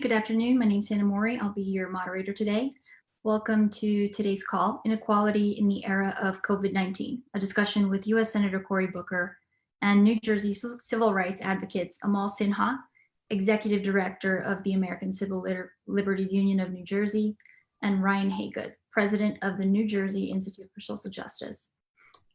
Good afternoon. My name is Hannah. I'll be your moderator today. Welcome to today's call, Inequality in the Era of COVID-19, a discussion with U.S. Senator Cory Booker and New Jersey civil rights advocates Amol Sinha, Executive Director of the American Civil Liberties Union of New Jersey, and Ryan Haygood, President of the New Jersey Institute for Social Justice.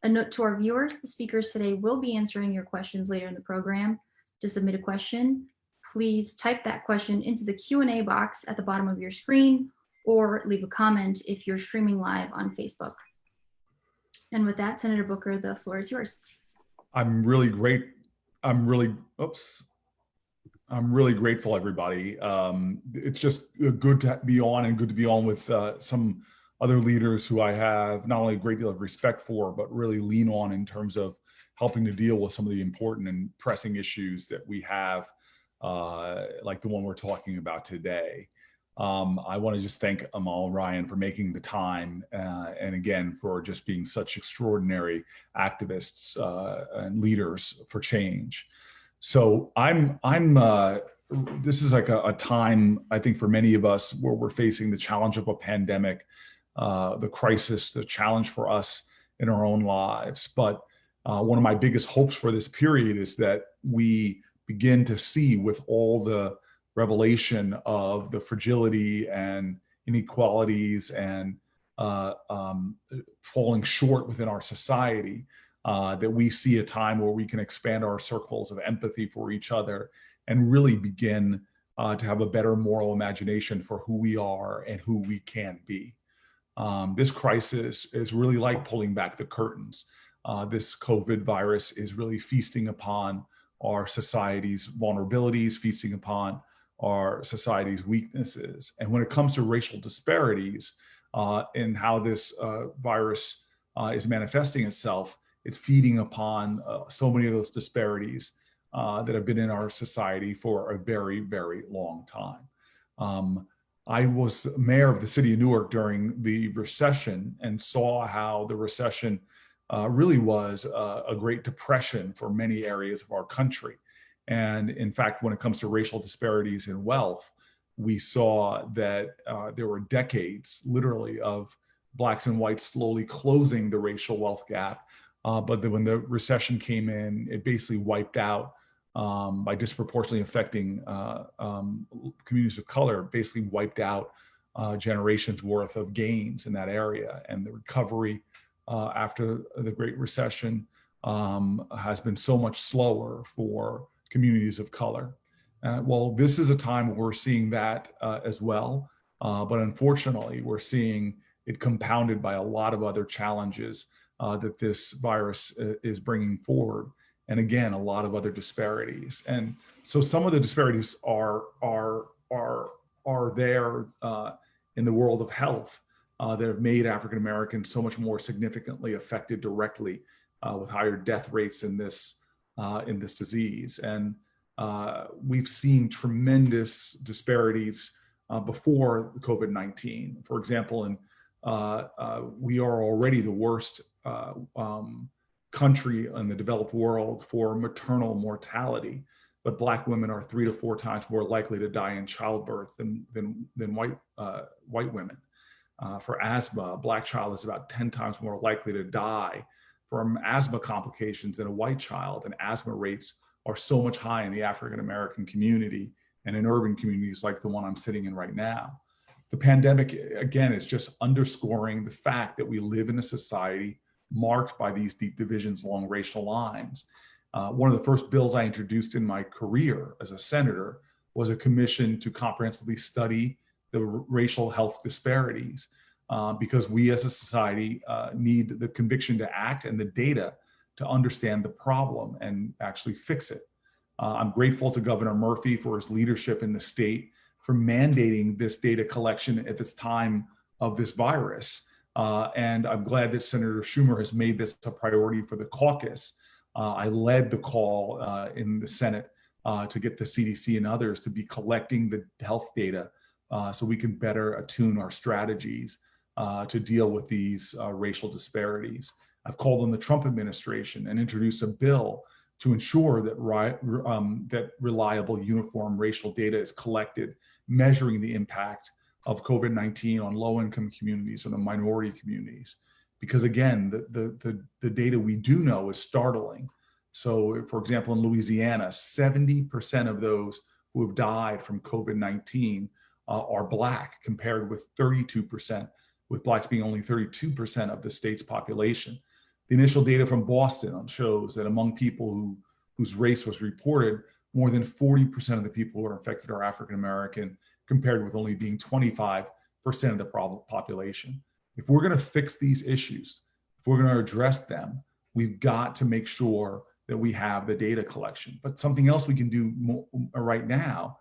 A note to our viewers, the speakers today will be answering your questions later in the program. To submit a question, please type that question into the Q&A box at the bottom of your screen or leave a comment if you're streaming live on Facebook. And with that, Senator Booker, the floor is yours. I'm really grateful, everybody. It's just good to be on and good to be on with some other leaders who I have not only a great deal of respect for, but really lean on in terms of helping to deal with some of the important and pressing issues that we have, like the one we're talking about today. I want to just thank Amol and Ryan for making the time, and again, for just being such extraordinary activists and leaders for change. So this is like a time, I think, for many of us where we're facing the challenge of a pandemic, the crisis, the challenge for us in our own lives. But one of my biggest hopes for this period is that we begin to see, with all the revelation of the fragility and inequalities and falling short within our society, that we see a time where we can expand our circles of empathy for each other and really begin to have a better moral imagination for who we are and who we can be. This crisis is really like pulling back the curtains. This COVID virus is really feasting upon our society's vulnerabilities, feasting upon our society's weaknesses. And when it comes to racial disparities and how this virus is manifesting itself, it's feeding upon so many of those disparities that have been in our society for a very, very long time. I was mayor of the city of Newark during the recession and saw how the recession really was a Great Depression for many areas of our country. And in fact, when it comes to racial disparities in wealth, we saw that there were decades, literally, of Blacks and whites slowly closing the racial wealth gap. But then when the recession came in, it basically wiped out, by disproportionately affecting communities of color, basically wiped out generations worth of gains in that area. And the recovery after the Great Recession has been so much slower for communities of color. Well, this is a time where we're seeing that as well, but unfortunately, we're seeing it compounded by a lot of other challenges that this virus is bringing forward. And again, a lot of other disparities. And so some of the disparities are there in the world of health that have made African Americans so much more significantly affected directly with higher death rates in this disease. And we've seen tremendous disparities before COVID-19. For example, we are already the worst country in the developed world for maternal mortality, but Black women are 3 to 4 times more likely to die in childbirth than white women. For asthma, a Black child is about 10 times more likely to die from asthma complications than a white child, and asthma rates are so much higher in the African American community and in urban communities like the one I'm sitting in right now. The pandemic, again, is just underscoring the fact that we live in a society marked by these deep divisions along racial lines. One of the first bills I introduced in my career as a senator was a commission to comprehensively study the racial health disparities, because we as a society need the conviction to act and the data to understand the problem and actually fix it. I'm grateful to Governor Murphy for his leadership in the state for mandating this data collection at this time of this virus. And I'm glad that Senator Schumer has made this a priority for the caucus. I led the call in the Senate to get the CDC and others to be collecting the health data so we can better attune our strategies to deal with these racial disparities. I've called on the Trump administration and introduced a bill to ensure that that reliable, uniform racial data is collected measuring the impact of COVID-19 on low-income communities or the minority communities. Because again, the data we do know is startling. So for example, in Louisiana, 70% of those who have died from COVID-19 are Black, compared with 32%, with Blacks being only 32% of the state's population. The initial data from Boston shows that among people whose race was reported, more than 40% of the people who are infected are African American, compared with only being 25% of the population. If we're going to fix these issues, if we're going to address them, we've got to make sure that we have the data collection. But something else we can do right now,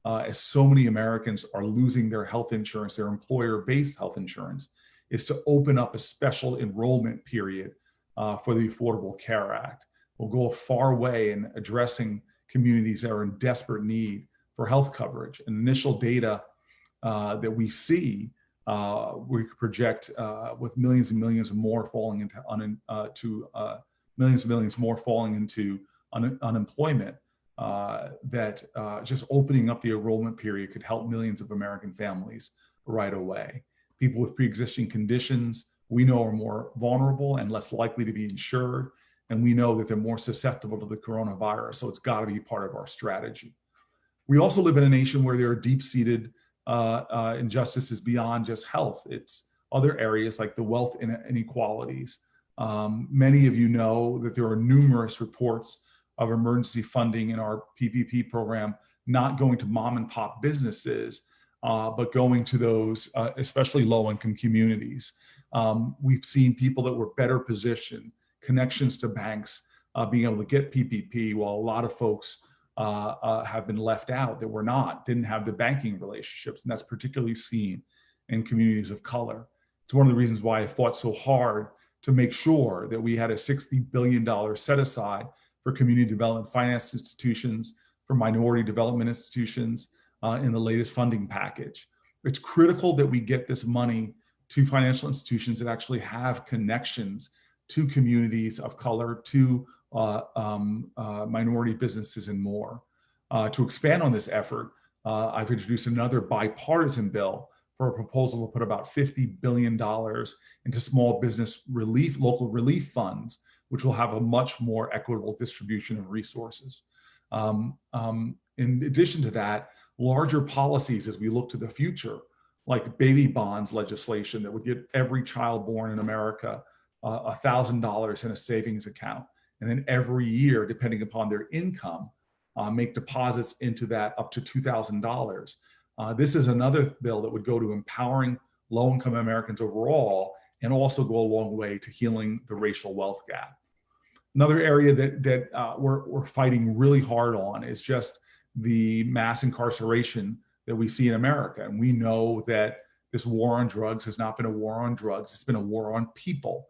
as so many Americans are losing their health insurance, their employer-based health insurance, is to open up a special enrollment period for the Affordable Care Act. Will go a far way in addressing communities that are in desperate need for health coverage. And initial data that we see, we project with millions and millions more falling into millions more falling into unemployment, that just opening up the enrollment period could help millions of American families right away. People with pre-existing conditions, we know, are more vulnerable and less likely to be insured. And we know that they're more susceptible to the coronavirus. So it's got to be part of our strategy. We also live in a nation where there are deep-seated injustices beyond just health. It's other areas like the wealth inequalities. Many of you know that there are numerous reports of emergency funding in our PPP program not going to mom and pop businesses, but going to those especially low-income communities. We've seen people that were better positioned, connections to banks, being able to get PPP, while a lot of folks have been left out that didn't have the banking relationships. And that's particularly seen in communities of color. It's one of the reasons why I fought so hard to make sure that we had a $60 billion set aside for community development finance institutions, for minority development institutions in the latest funding package. It's critical that we get this money to financial institutions that actually have connections to communities of color, to minority businesses and more. To expand on this effort, I've introduced another bipartisan bill for a proposal to put about $50 billion into small business relief, local relief funds, which will have a much more equitable distribution of resources. In addition to that, larger policies as we look to the future, like baby bonds legislation that would give every child born in America $1,000 in a savings account. And then every year, depending upon their income, make deposits into that up to $2,000. This is another bill that would go to empowering low-income Americans overall, and also go a long way to healing the racial wealth gap. Another area that we're fighting really hard on is just the mass incarceration that we see in America. And we know that this war on drugs has not been a war on drugs, it's been a war on people,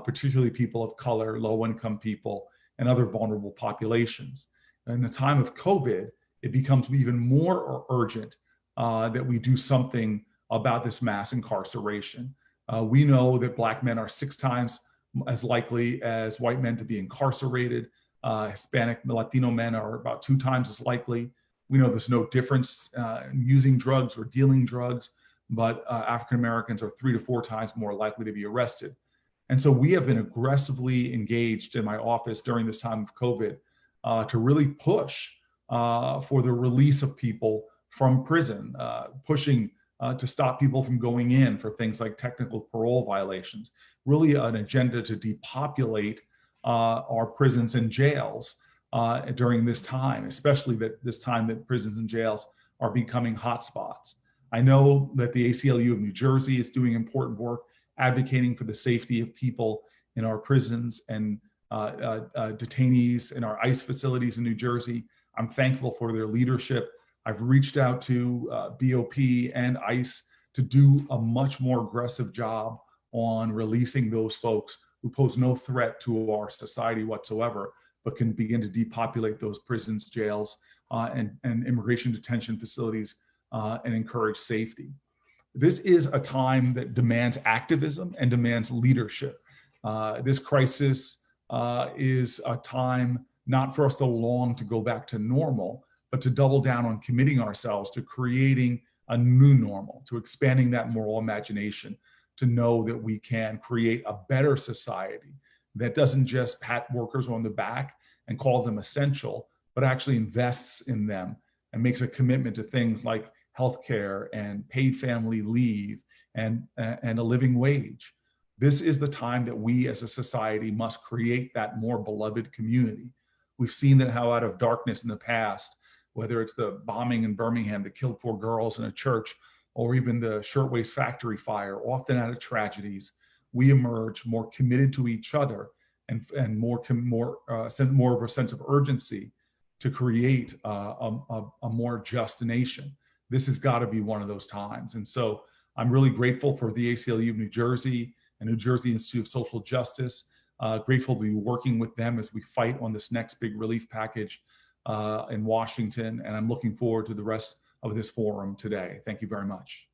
particularly people of color, low-income people, and other vulnerable populations. In the time of COVID, it becomes even more urgent that we do something about this mass incarceration. We know that Black men are 6 times as likely as white men to be incarcerated. Hispanic and Latino men are about 2 times as likely. We know there's no difference in using drugs or dealing drugs, but African Americans are 3 to 4 times more likely to be arrested. And so we have been aggressively engaged in my office during this time of COVID to really push for the release of people from prison, pushing to stop people from going in for things like technical parole violations, really an agenda to depopulate our prisons and jails during this time, especially this time that prisons and jails are becoming hotspots. I know that the ACLU of New Jersey is doing important work advocating for the safety of people in our prisons and detainees in our ICE facilities in New Jersey. I'm thankful for their leadership. I've reached out to BOP and ICE to do a much more aggressive job on releasing those folks who pose no threat to our society whatsoever, but can begin to depopulate those prisons, jails, and immigration detention facilities and encourage safety. This is a time that demands activism and demands leadership. This crisis is a time not for us to long to go back to normal, but to double down on committing ourselves to creating a new normal, to expanding that moral imagination, to know that we can create a better society that doesn't just pat workers on the back and call them essential, but actually invests in them and makes a commitment to things like healthcare and paid family leave and a living wage. This is the time that we as a society must create that more beloved community. We've seen that how out of darkness in the past, whether it's the bombing in Birmingham that killed 4 girls in a church, or even the shirtwaist factory fire, often out of tragedies, we emerge more committed to each other and more of a sense of urgency to create a more just nation. This has got to be one of those times. And so I'm really grateful for the ACLU of New Jersey and New Jersey Institute of Social Justice. Grateful to be working with them as we fight on this next big relief package in Washington. And I'm looking forward to the rest of this forum today. Thank you very much.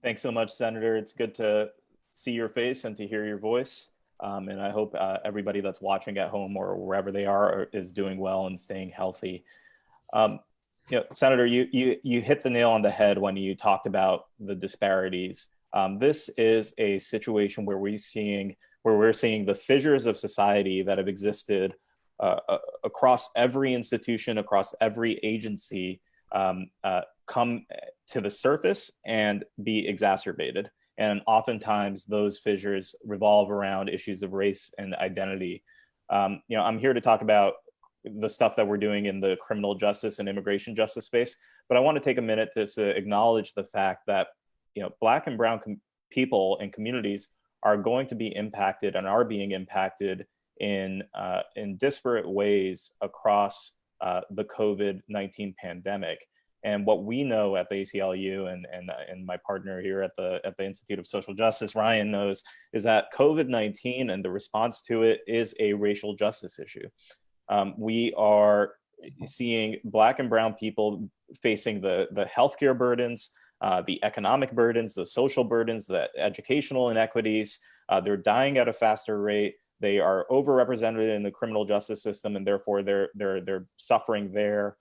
Thanks so much, Senator. It's good to see your face and to hear your voice. And I hope everybody that's watching at home or wherever they are is doing well and staying healthy. Senator, you hit the nail on the head when you talked about the disparities. This is a situation where we're seeing the fissures of society that have existed across every institution, across every agency, come to the surface and be exacerbated. And oftentimes those fissures revolve around issues of race and identity. I'm here to talk about the stuff that we're doing in the criminal justice and immigration justice space, but I want to take a minute to acknowledge the fact that Black and brown people and communities are going to be impacted and are being impacted in disparate ways across the COVID-19 pandemic. And what we know at the ACLU and my partner here at the Institute of Social Justice, Ryan, knows is that COVID-19 and the response to it is a racial justice issue. We are seeing Black and brown people facing the healthcare burdens, the economic burdens, the social burdens, the educational inequities. They're dying at a faster rate. They are overrepresented in the criminal justice system, and therefore they're suffering there.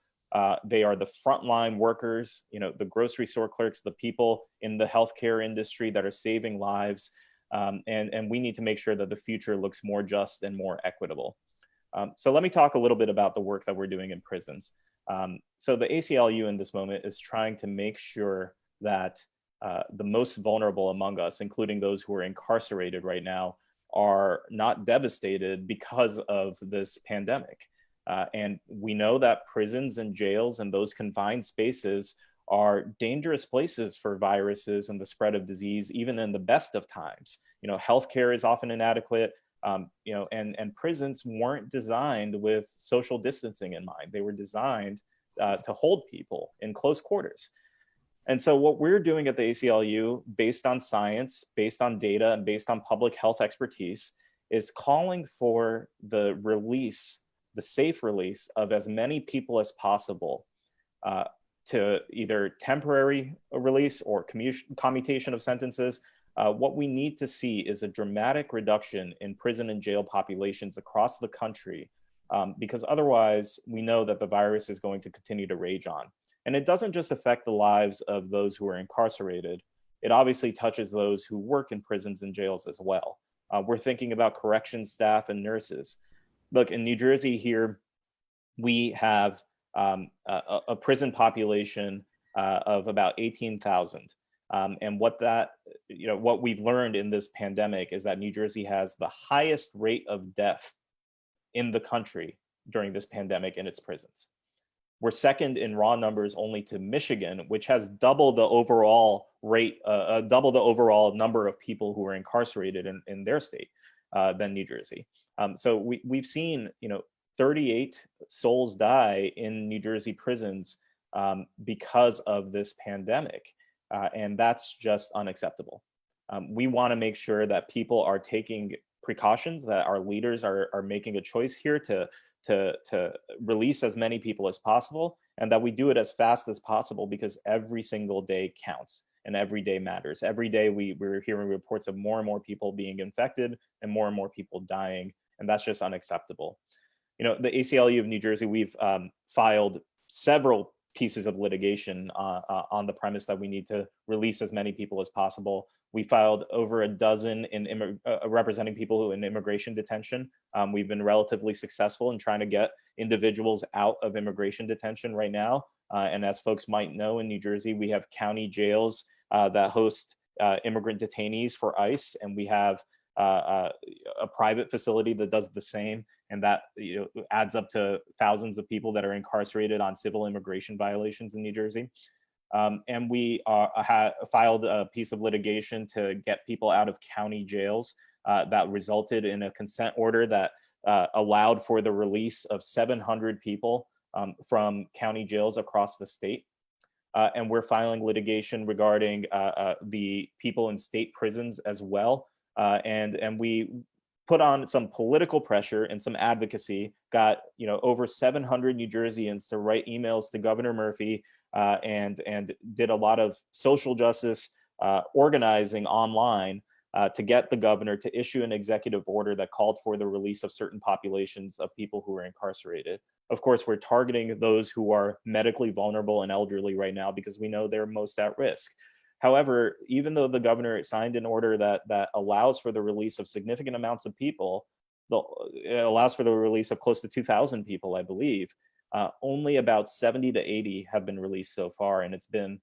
They are the frontline workers, the grocery store clerks, the people in the healthcare industry that are saving lives. And we need to make sure that the future looks more just and more equitable. So let me talk a little bit about the work that we're doing in prisons. So the ACLU in this moment is trying to make sure that the most vulnerable among us, including those who are incarcerated right now, are not devastated because of this pandemic. And we know that prisons and jails and those confined spaces are dangerous places for viruses and the spread of disease, even in the best of times. Healthcare is often inadequate, and prisons weren't designed with social distancing in mind. They were designed to hold people in close quarters. And so what we're doing at the ACLU, based on science, based on data, and based on public health expertise, is calling for the safe release of as many people as possible to either temporary release or commutation of sentences. What we need to see is a dramatic reduction in prison and jail populations across the country, because otherwise we know that the virus is going to continue to rage on. And it doesn't just affect the lives of those who are incarcerated. It obviously touches those who work in prisons and jails as well. We're thinking about corrections staff and nurses. Look, in New Jersey here, we have a prison population of about 18,000. And what we've learned in this pandemic is that New Jersey has the highest rate of death in the country during this pandemic in its prisons. We're second in raw numbers only to Michigan, which has double the overall rate, double the overall number of people who are incarcerated in their state than New Jersey. So we've seen, 38 souls die in New Jersey prisons because of this pandemic. And that's just unacceptable. We want to make sure that people are taking precautions, that our leaders are making a choice here to release as many people as possible, and that we do it as fast as possible, because every single day counts and every day matters. Every day we're hearing reports of more and more people being infected and more people dying. and that's just unacceptable. The ACLU of New Jersey, we've filed several pieces of litigation on the premise that we need to release as many people as possible. We filed over a dozen representing people who in immigration detention. We've been relatively successful in trying to get individuals out of immigration detention right now. And as folks might know, in New Jersey, we have county jails that host immigrant detainees for ICE, and we have a private facility that does the same, and that adds up to thousands of people that are incarcerated on civil immigration violations in New Jersey. And we filed a piece of litigation to get people out of county jails that resulted in a consent order that allowed for the release of 700 people from county jails across the state. And we're filing litigation regarding the people in state prisons as well. And we put on some political pressure and some advocacy, got over 700 New Jerseyans to write emails to Governor Murphy, and did a lot of social justice organizing online to get the governor to issue an executive order that called for the release of certain populations of people who are incarcerated. Of course, we're targeting those who are medically vulnerable and elderly right now because we know they're most at risk. However, even though the governor signed an order that allows for the release of significant amounts of people, it allows for the release of close to 2,000 people, I believe, only about 70 to 80 have been released so far, and it's been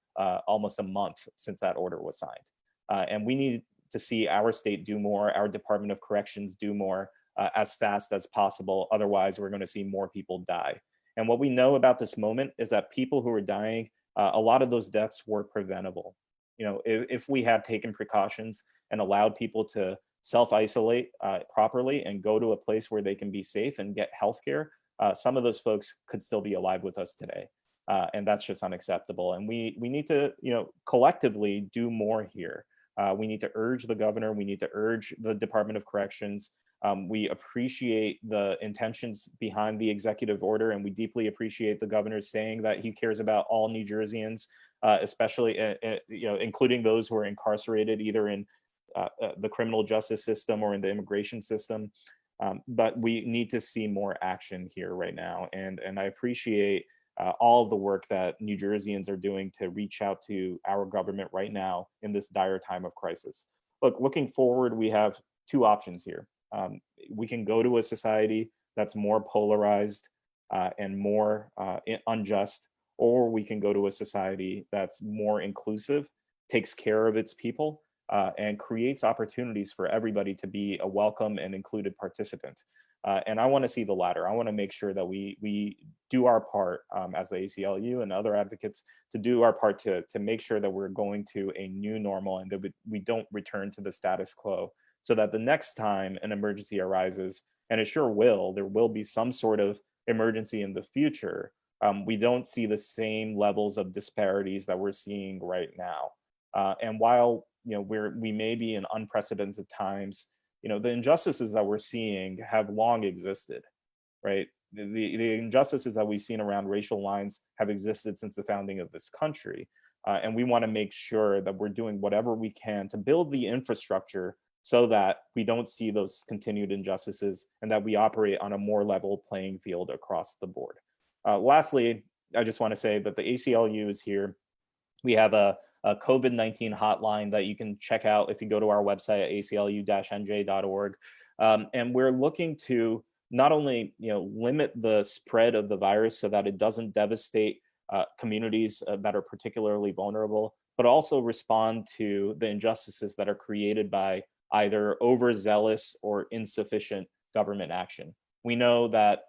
almost a month since that order was signed. And we need to see our state do more, our Department of Corrections do more as fast as possible. Otherwise, we're going to see more people die. And what we know about this moment is that people who are dying, a lot of those deaths were preventable. If we had taken precautions and allowed people to self-isolate properly and go to a place where they can be safe and get healthcare, some of those folks could still be alive with us today. And that's just unacceptable. And we need to, collectively do more here. We need to urge the governor. We need to urge the Department of Corrections. We appreciate the intentions behind the executive order, and we deeply appreciate the governor saying that he cares about all New Jerseyans, especially, including those who are incarcerated either in the criminal justice system or in the immigration system. But we need to see more action here right now. And I appreciate all of the work that New Jerseyans are doing to reach out to our government right now in this dire time of crisis. Looking forward, we have two options here. We can go to a society that's more polarized and more unjust, or we can go to a society that's more inclusive, takes care of its people, and creates opportunities for everybody to be a welcome and included participant. And I want to see the latter. I want to make sure that we do our part as the ACLU and other advocates to do our part to make sure that we're going to a new normal and that we don't return to the status quo, so that the next time an emergency arises, and it sure will, there will be some sort of emergency in the future, we don't see the same levels of disparities that we're seeing right now. And while we may be in unprecedented times, the injustices that we're seeing have long existed, right? The injustices that we've seen around racial lines have existed since the founding of this country. And we want to make sure that we're doing whatever we can to build the infrastructure so that we don't see those continued injustices and that we operate on a more level playing field across the board. Lastly, I just want to say that the ACLU is here. We have a COVID-19 hotline that you can check out if you go to our website at aclu-nj.org. And we're looking to not only limit the spread of the virus so that it doesn't devastate communities that are particularly vulnerable, but also respond to the injustices that are created by either overzealous or insufficient government action. We know that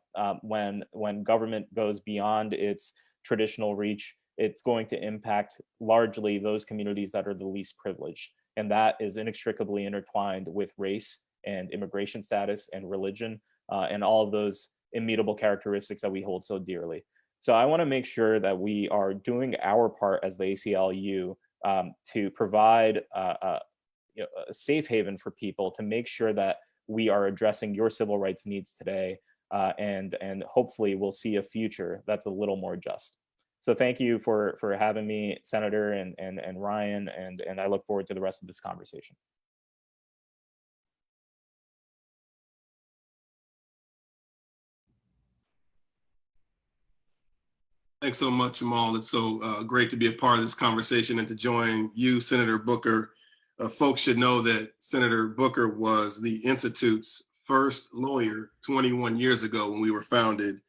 when government goes beyond its traditional reach, it's going to impact largely those communities that are the least privileged. And that is inextricably intertwined with race and immigration status and religion and all of those immutable characteristics that we hold so dearly. So I want to make sure that we are doing our part as the ACLU to provide a safe haven for people, to make sure that we are addressing your civil rights needs today, and hopefully we'll see a future that's a little more just. So thank you for having me, Senator and Ryan, and I look forward to the rest of this conversation. Thanks so much, Amol. It's so great to be a part of this conversation and to join you, Senator Booker. Folks should know that Senator Booker was the Institute's first lawyer 21 years ago when we were founded,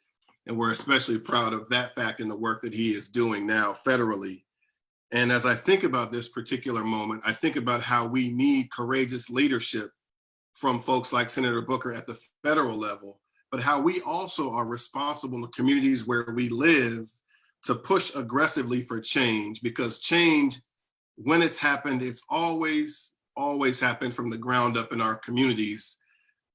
and we're especially proud of that fact and the work that he is doing now federally. And as I think about this particular moment, I think about how we need courageous leadership from folks like Senator Booker at the federal level, but how we also are responsible in the communities where we live to push aggressively for change, because change, when it's happened, it's always happened from the ground up in our communities,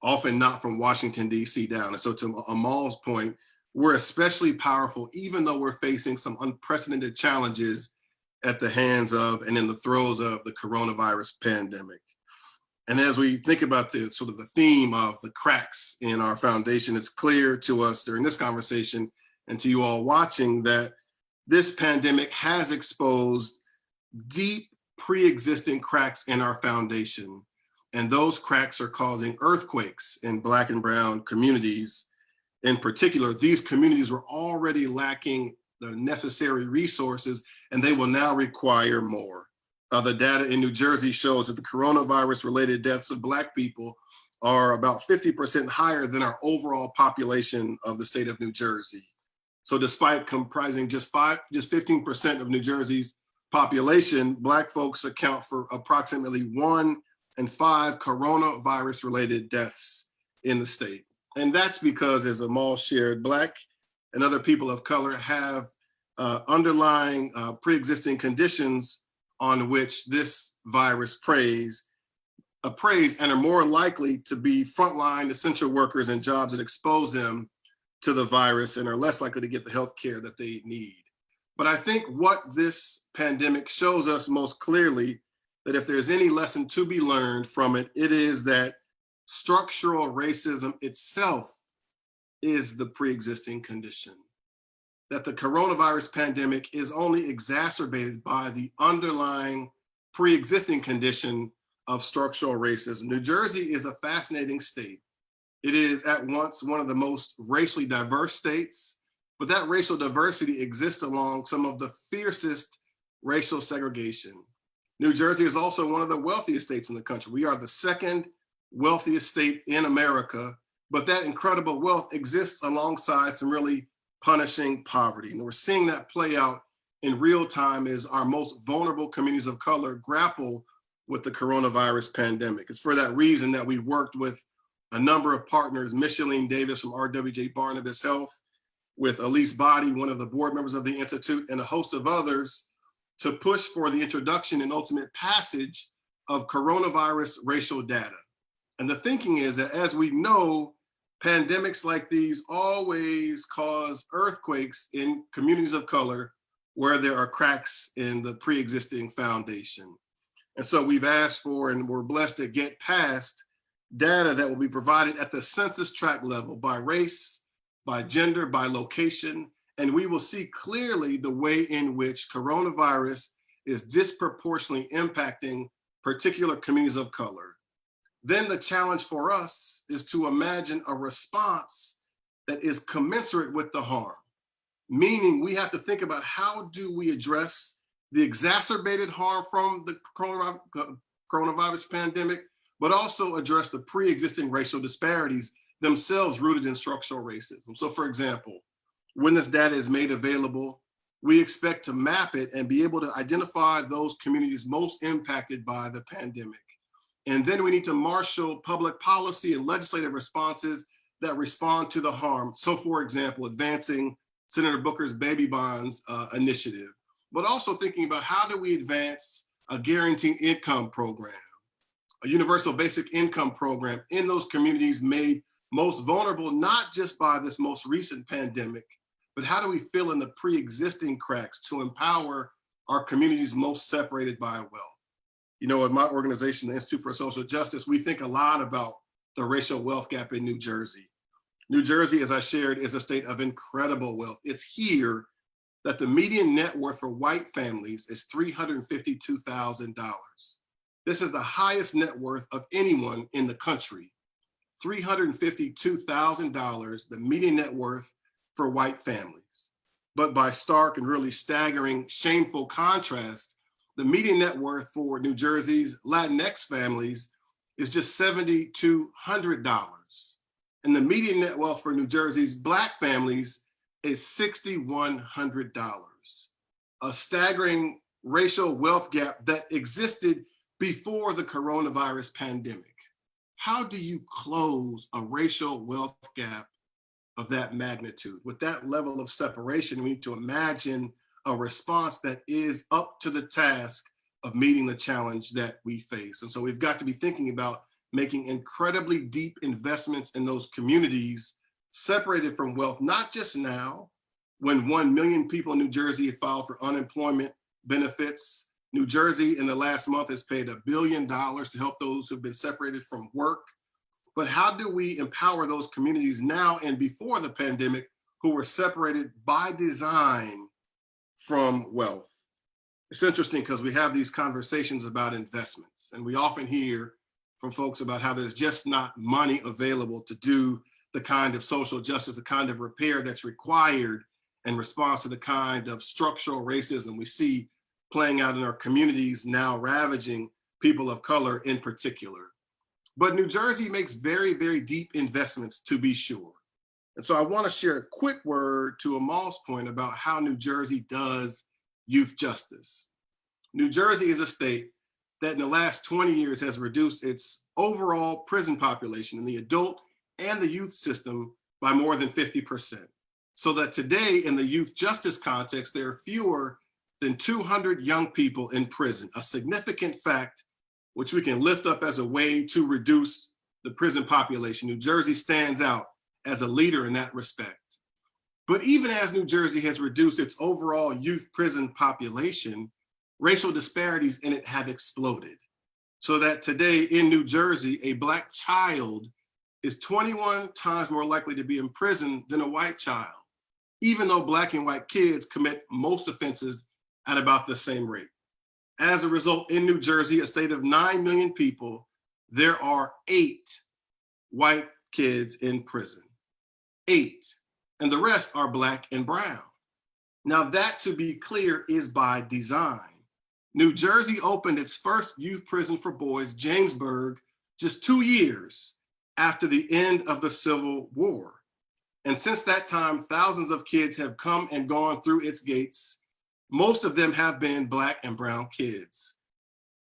often not from Washington, D.C. down. And so to Amol's point, we're especially powerful, even though we're facing some unprecedented challenges at the hands of and in the throes of the coronavirus pandemic. And as we think about the sort of the theme of the cracks in our foundation, it's clear to us during this conversation and to you all watching that this pandemic has exposed deep pre-existing cracks in our foundation. And those cracks are causing earthquakes in Black and Brown communities. In particular, these communities were already lacking the necessary resources, and they will now require more. The data in New Jersey shows that the coronavirus-related deaths of Black people are about 50% higher than our overall population of the state of New Jersey. So despite comprising just 15% of New Jersey's population, Black folks account for approximately 1 in 5 coronavirus-related deaths in the state. And that's because, as Amol shared, Black and other people of color have underlying pre-existing conditions on which this virus preys and are more likely to be frontline essential workers in jobs that expose them to the virus and are less likely to get the health care that they need. But I think what this pandemic shows us most clearly, that if there's any lesson to be learned from it, it is that structural racism itself is the pre-existing condition. That the coronavirus pandemic is only exacerbated by the underlying pre-existing condition of structural racism. New Jersey is a fascinating state. It is at once one of the most racially diverse states, but that racial diversity exists along some of the fiercest racial segregation. New Jersey is also one of the wealthiest states in the country. We are the second wealthiest state in America, but that incredible wealth exists alongside some really punishing poverty. And we're seeing that play out in real time as our most vulnerable communities of color grapple with the coronavirus pandemic. It's for that reason that we worked with a number of partners, Micheline Davis from RWJ Barnabas Health, with Elise Body, one of the board members of the Institute, and a host of others to push for the introduction and ultimate passage of coronavirus racial data. And the thinking is that, as we know, pandemics like these always cause earthquakes in communities of color where there are cracks in the pre-existing foundation. And so we've asked for, and we're blessed to get past, data that will be provided at the census tract level by race, by gender, by location, and we will see clearly the way in which coronavirus is disproportionately impacting particular communities of color. Then the challenge for us is to imagine a response that is commensurate with the harm. Meaning we have to think about, how do we address the exacerbated harm from the coronavirus pandemic, but also address the pre-existing racial disparities themselves rooted in structural racism. So for example, when this data is made available, we expect to map it and be able to identify those communities most impacted by the pandemic. And then we need to marshal public policy and legislative responses that respond to the harm. So for example, advancing Senator Booker's baby bonds initiative, but also thinking about, how do we advance a guaranteed income program, a universal basic income program in those communities made most vulnerable, not just by this most recent pandemic, but how do we fill in the pre-existing cracks to empower our communities most separated by wealth? You know, in my organization, the Institute for Social Justice, we think a lot about the racial wealth gap in New Jersey. New Jersey, as I shared, is a state of incredible wealth. It's here that the median net worth for white families is $352,000. This is the highest net worth of anyone in the country. $352,000, the median net worth for white families. but by stark and really staggering, shameful contrast, the median net worth for New Jersey's Latinx families is just $7,200. And the median net wealth for New Jersey's Black families is $6,100. A staggering racial wealth gap that existed before the coronavirus pandemic. How do you close a racial wealth gap of that magnitude? With that level of separation, we need to imagine a response that is up to the task of meeting the challenge that we face. And so we've got to be thinking about making incredibly deep investments in those communities separated from wealth, not just now, when 1 million people in New Jersey have filed for unemployment benefits. New Jersey in the last month has paid $1 billion to help those who've been separated from work. But how do we empower those communities now and before the pandemic who were separated by design from wealth? It's interesting because we have these conversations about investments, and we often hear from folks about how there's just not money available to do the kind of social justice, the kind of repair that's required in response to the kind of structural racism we see playing out in our communities, now ravaging people of color in particular. But New Jersey makes very, very deep investments, to be sure. And so I want to share a quick word to Amol's point about how New Jersey does youth justice. New Jersey is a state that in the last 20 years has reduced its overall prison population in the adult and the youth system by more than 50%. So that today in the youth justice context, there are fewer than 200 young people in prison, a significant fact which we can lift up as a way to reduce the prison population. New Jersey stands out as a leader in that respect. But even as New Jersey has reduced its overall youth prison population, racial disparities in it have exploded. So that today in New Jersey, a Black child is 21 times more likely to be in prison than a white child, even though Black and white kids commit most offenses at about the same rate. As a result, in New Jersey, a state of 9 million people, there are 8 white kids in prison. 8. And the rest are Black and brown. Now that, to be clear, is by design. New Jersey opened its first youth prison for boys, Jamesburg, just 2 years after the end of the Civil War. And since that time, thousands of kids have come and gone through its gates. Most of them have been Black and brown kids.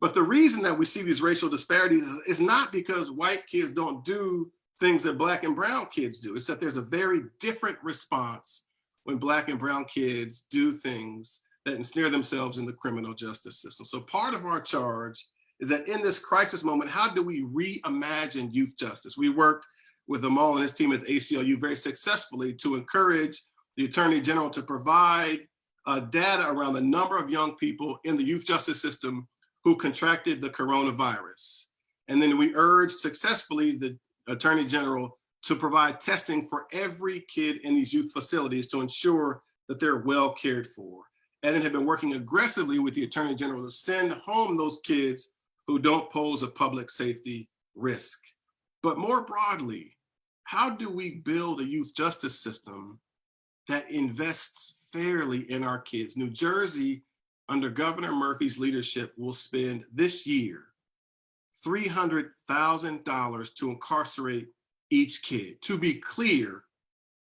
But the reason that we see these racial disparities is not because white kids don't do things that Black and brown kids do. It's that there's a very different response when Black and brown kids do things that ensnare themselves in the criminal justice system. So part of our charge is that in this crisis moment, how do we reimagine youth justice? We worked with Amol and his team at the ACLU very successfully to encourage the Attorney General to provide data around the number of young people in the youth justice system who contracted the coronavirus. And then we urged successfully the Attorney General to provide testing for every kid in these youth facilities to ensure that they're well cared for. And then have been working aggressively with the Attorney General to send home those kids who don't pose a public safety risk. But more broadly, how do we build a youth justice system that invests fairly in our kids? New Jersey, under Governor Murphy's leadership, will spend this year $300,000 to incarcerate each kid. To be clear,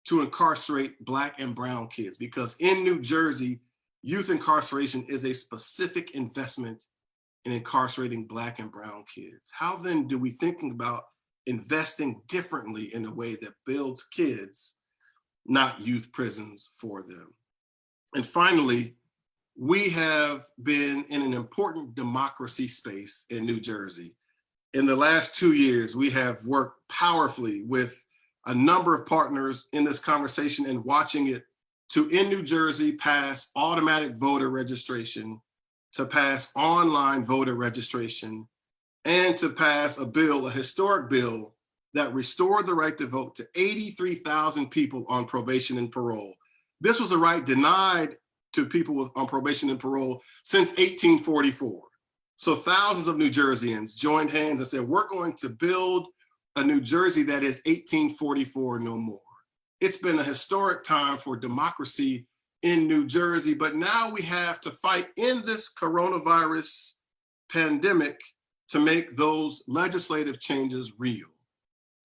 to incarcerate Black and brown kids, because in New Jersey, youth incarceration is a specific investment in incarcerating Black and brown kids. How then do we think about investing differently in a way that builds kids, not youth prisons for them? And finally, we have been in an important democracy space in New Jersey. In the last 2 years, we have worked powerfully with a number of partners in this conversation and watching it to, in New Jersey, pass automatic voter registration, to pass online voter registration, and to pass a bill, a historic bill, that restored the right to vote to 83,000 people on probation and parole. This was a right denied to people on probation and parole since 1844. So thousands of New Jerseyans joined hands and said, we're going to build a New Jersey that is 1844 no more. It's been a historic time for democracy in New Jersey, but now we have to fight in this coronavirus pandemic to make those legislative changes real.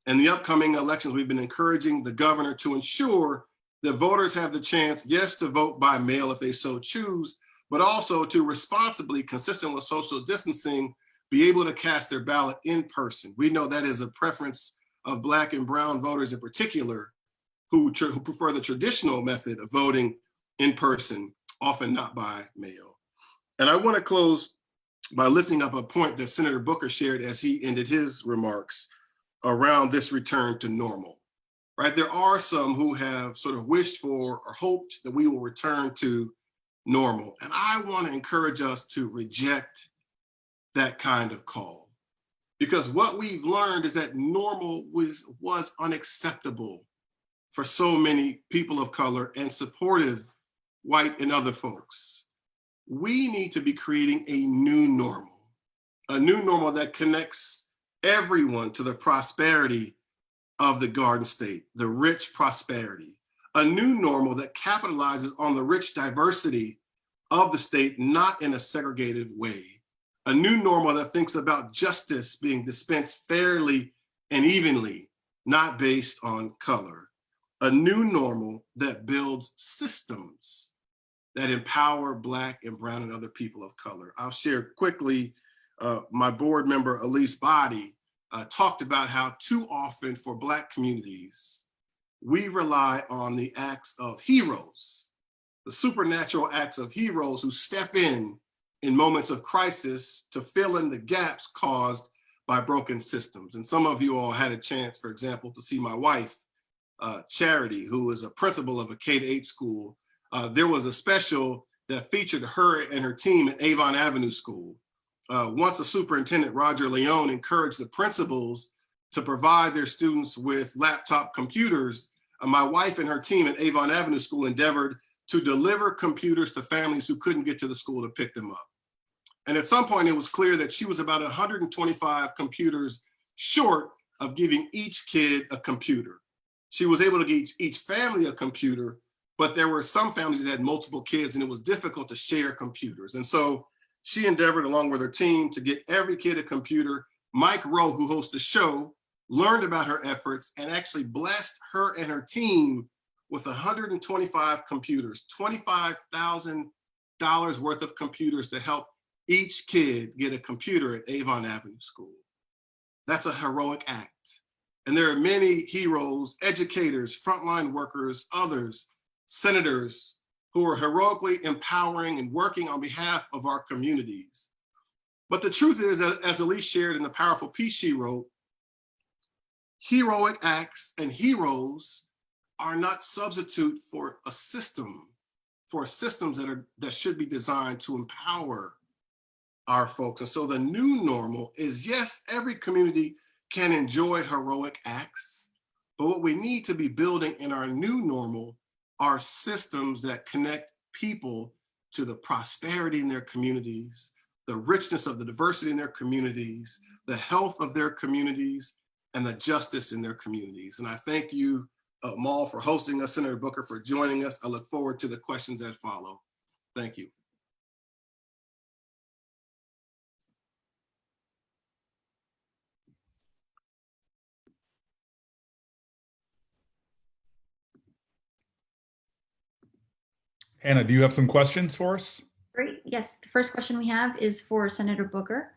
In the upcoming elections, we've been encouraging the governor to ensure that voters have the chance, yes, to vote by mail if they so choose, but also to responsibly, consistent with social distancing, be able to cast their ballot in person. We know that is a preference of Black and brown voters in particular who prefer the traditional method of voting in person, often not by mail. And I want to close by lifting up a point that Senator Booker shared as he ended his remarks around this return to normal, right? There are some who have sort of wished for or hoped that we will return to normal. And I want to encourage us to reject that kind of call, because what we've learned is that normal was unacceptable for so many people of color and supportive white and other folks. We need to be creating a new normal that connects everyone to the prosperity of the Garden State, the rich prosperity, a new normal that capitalizes on the rich diversity of the state, not in a segregated way, a new normal that thinks about justice being dispensed fairly and evenly, not based on color, a new normal that builds systems that empower Black and brown and other people of color. I'll share quickly, my board member, Elise Body, talked about how too often for Black communities, we rely on the acts of heroes, the supernatural acts of heroes who step in moments of crisis to fill in the gaps caused by broken systems. And some of you all had a chance, for example, to see my wife, Charity, who is a principal of a K-8 school. There was a special that featured her and her team at Avon Avenue School. Once the superintendent, Roger Leone, encouraged the principals to provide their students with laptop computers, my wife and her team at Avon Avenue School endeavored to deliver computers to families who couldn't get to the school to pick them up. And at some point, it was clear that she was about 125 computers short of giving each kid a computer. She was able to give each family a computer, but there were some families that had multiple kids and it was difficult to share computers. And so she endeavored, along with her team, to get every kid a computer. Mike Rowe, who hosts the show, learned about her efforts and actually blessed her and her team with 125 computers, $25,000 worth of computers to help each kid get a computer at Avon Avenue School. That's a heroic act. And there are many heroes, educators, frontline workers, others, senators, who are heroically empowering and working on behalf of our communities. But the truth is, as Elise shared in the powerful piece she wrote, heroic acts and heroes are not substitute for a system, for systems that should be designed to empower our folks. And so the new normal is, yes, every community can enjoy heroic acts, but what we need to be building in our new normal are systems that connect people to the prosperity in their communities, the richness of the diversity in their communities, the health of their communities, and the justice in their communities. And I thank you, Amol, for hosting us, Senator Booker, for joining us. I look forward to the questions that follow. Thank you. Hannah, do you have some questions for us? Great. Yes. The first question we have is for Senator Booker.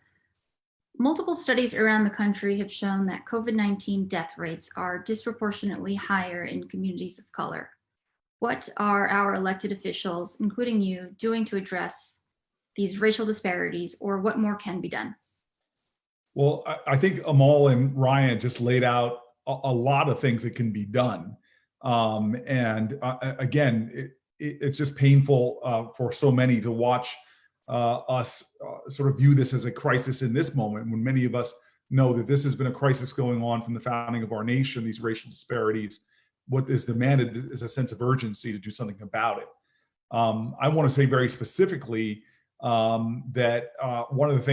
Multiple studies around the country have shown that COVID-19 death rates are disproportionately higher in communities of color. What are our elected officials, including you, doing to address these racial disparities, or what more can be done? Well, I think Amol and Ryan just laid out a lot of things that can be done. Again, it's just painful for so many to watch us sort of view this as a crisis in this moment, when many of us know that this has been a crisis going on from the founding of our nation, these racial disparities. What is demanded is a sense of urgency to do something about it. I want to say very specifically that one of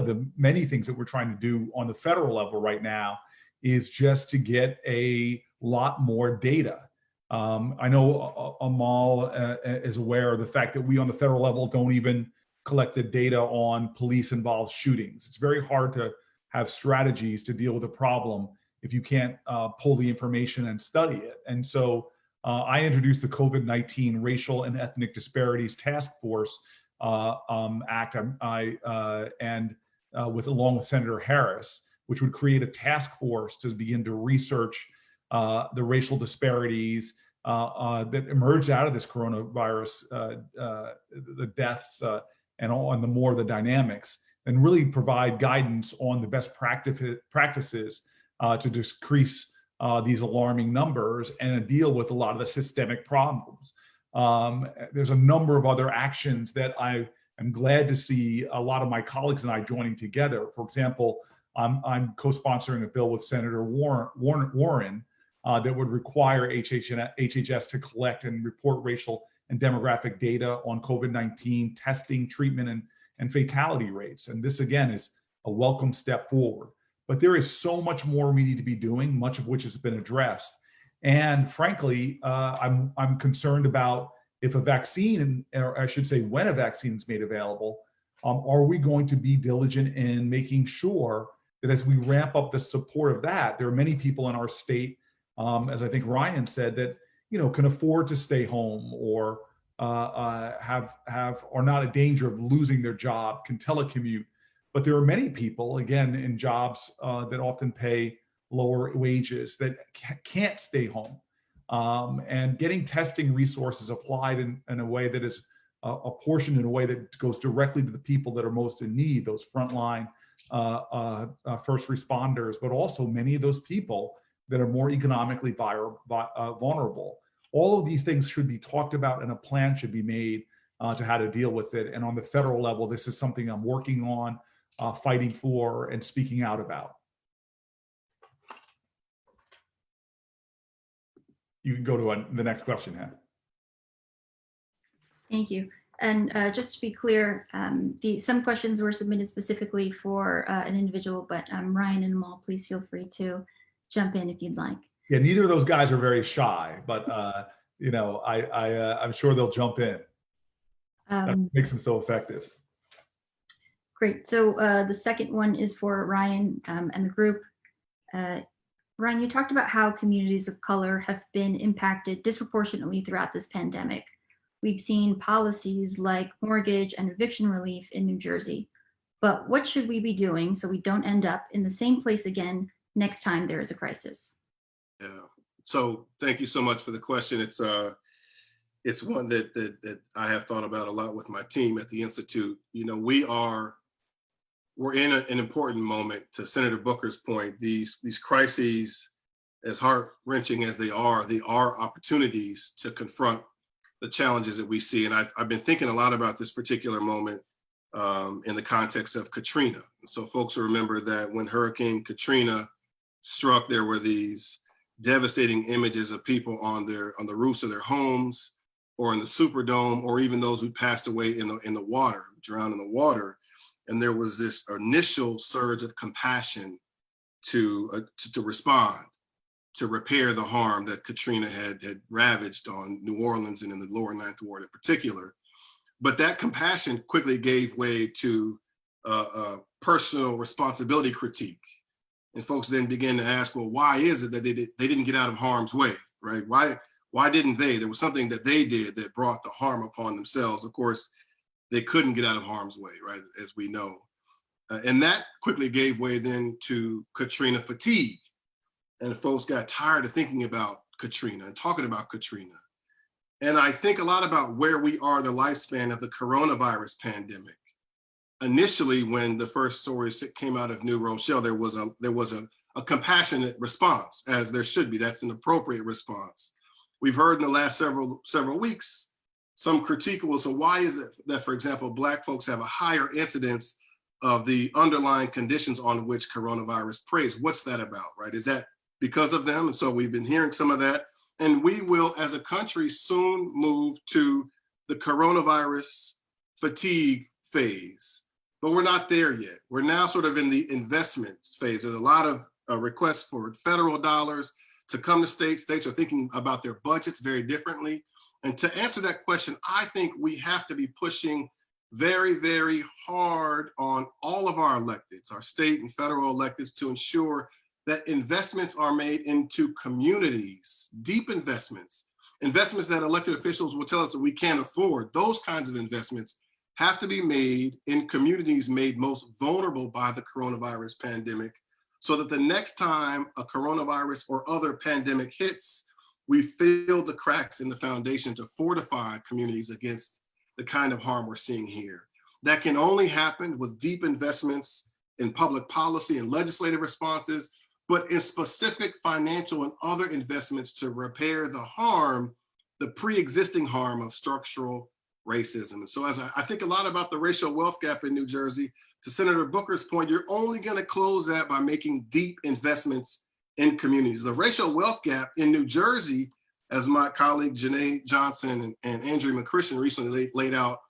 the many things that we're trying to do on the federal level right now is just to get a lot more data. I know Amol is aware of the fact that we on the federal level don't even collect the data on police-involved shootings. It's very hard to have strategies to deal with a problem if you can't pull the information and study it. And so I introduced the COVID-19 Racial and Ethnic Disparities Task Force Act, along with Senator Harris, which would create a task force to begin to research the racial disparities that emerged out of this coronavirus, the deaths, and the more the dynamics, and really provide guidance on the best practices to decrease these alarming numbers and deal with a lot of the systemic problems. There's a number of other actions that I am glad to see a lot of my colleagues and I joining together. For example, I'm co-sponsoring a bill with Senator Warren that would require HHS to collect and report racial and demographic data on COVID-19 testing, treatment, and fatality rates. And this, again, is a welcome step forward. But there is so much more we need to be doing, much of which has been addressed. And frankly, I'm concerned about if a vaccine, or I should say when a vaccine is made available, are we going to be diligent in making sure that as we ramp up the support of that, there are many people in our state, as I think Ryan said, that can afford to stay home or are not in danger of losing their job, can telecommute. But there are many people, again, in jobs that often pay lower wages that can't stay home. And getting testing resources applied in a way that is apportioned in a way that goes directly to the people that are most in need, those frontline first responders, but also many of those people that are more economically vulnerable. All of these things should be talked about and a plan should be made to how to deal with it. And on the federal level, this is something I'm working on, fighting for, and speaking out about. You can go to the next question, Hannah. Thank you. And just to be clear, some questions were submitted specifically for an individual, but Ryan and Amol, please feel free to jump in if you'd like. Yeah, neither of those guys are very shy, but I'm sure they'll jump in. That makes them so effective. Great. So the second one is for Ryan and the group. Ryan, you talked about how communities of color have been impacted disproportionately throughout this pandemic. We've seen policies like mortgage and eviction relief in New Jersey. But what should we be doing so we don't end up in the same place again next time there is a crisis? Yeah. So thank you so much for the question. It's one that I have thought about a lot with my team at the Institute. We're in an important moment. To Senator Booker's point, these crises, as heart-wrenching as they are opportunities to confront the challenges that we see. And I've been thinking a lot about this particular moment in the context of Katrina. So folks will remember that when Hurricane Katrina struck, there were these devastating images of people on the roofs of their homes or in the Superdome, or even those who passed away in the water, drowned in the water. And there was this initial surge of compassion to respond, to repair the harm that Katrina had ravaged on New Orleans and in the lower Ninth Ward in particular. But that compassion quickly gave way to personal responsibility critique. And folks then began to ask, well, why is it that they didn't get out of harm's way, right? Why didn't they? There was something that they did that brought the harm upon themselves. Of course, they couldn't get out of harm's way, right, as we know. And that quickly gave way then to Katrina fatigue. And folks got tired of thinking about Katrina and talking about Katrina. And I think a lot about where we are in the lifespan of the coronavirus pandemic. Initially, when the first stories came out of New Rochelle, there was a compassionate response, as there should be. That's an appropriate response. We've heard in the last several weeks some critique was, so why is it that, for example, Black folks have a higher incidence of the underlying conditions on which coronavirus preys? What's that about, right? Is that because of them? And so we've been hearing some of that. And we will, as a country, soon move to the coronavirus fatigue phase. But we're not there yet. We're now sort of in the investments phase. There's a lot of requests for federal dollars. to come to states. States are thinking about their budgets very differently. And to answer that question, I think we have to be pushing very, very hard on all of our electeds, our state and federal electeds, to ensure that investments are made into communities, deep investments that elected officials will tell us that we can't afford. Those kinds of investments have to be made in communities made most vulnerable by the coronavirus pandemic, so that the next time a coronavirus or other pandemic hits, we fill the cracks in the foundation to fortify communities against the kind of harm we're seeing here. That can only happen with deep investments in public policy and legislative responses, but in specific financial and other investments to repair the harm, the pre-existing harm of structural racism. And so as I think a lot about the racial wealth gap in New Jersey, to Senator Booker's point, you're only going to close that by making deep investments in communities. The racial wealth gap in New Jersey, as my colleague Janae Johnson and Andrew McChristian recently laid out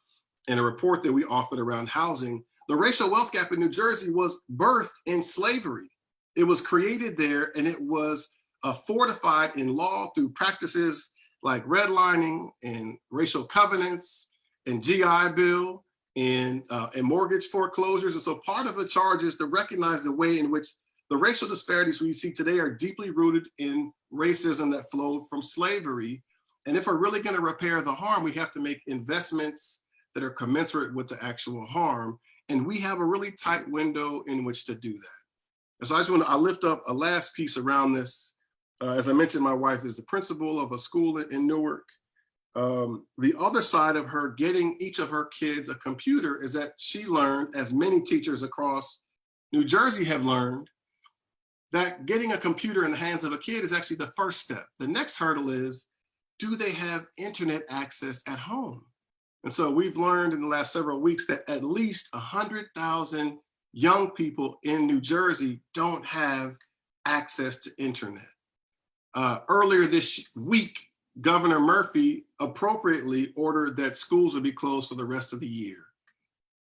in a report that we authored around housing, the racial wealth gap in New Jersey was birthed in slavery. It was created there, and it was fortified in law through practices like redlining and racial covenants and GI Bill and mortgage foreclosures. And so part of the charge is to recognize the way in which the racial disparities we see today are deeply rooted in racism that flowed from slavery. And if we're really going to repair the harm, we have to make investments that are commensurate with the actual harm. And we have a really tight window in which to do that. And so I just want to lift up a last piece around this. As I mentioned, my wife is the principal of a school in Newark. The other side of her getting each of her kids a computer is that she learned, as many teachers across New Jersey have learned, that getting a computer in the hands of a kid is actually the first step. The next hurdle is, do they have internet access at home? And so we've learned in the last several weeks that at least 100,000 young people in New Jersey don't have access to internet. Earlier this week, Governor Murphy appropriately ordered that schools would be closed for the rest of the year.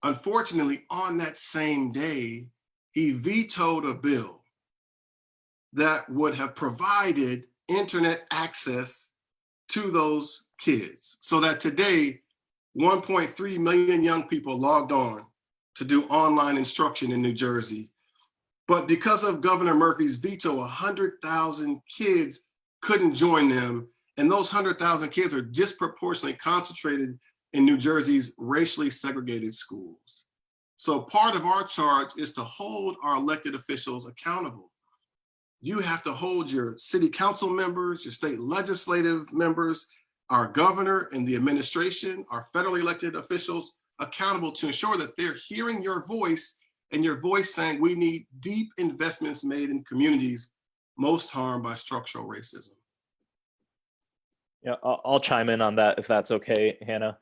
Unfortunately, on that same day, he vetoed a bill that would have provided internet access to those kids, so that today, 1.3 million young people logged on to do online instruction in New Jersey. But because of Governor Murphy's veto, 100,000 kids couldn't join them. And those 100,000 kids are disproportionately concentrated in New Jersey's racially segregated schools. So part of our charge is to hold our elected officials accountable. You have to hold your city council members, your state legislative members, our governor and the administration, our federally elected officials accountable to ensure that they're hearing your voice, and your voice saying we need deep investments made in communities most harmed by structural racism. Yeah, I'll chime in on that if that's okay, Hannah.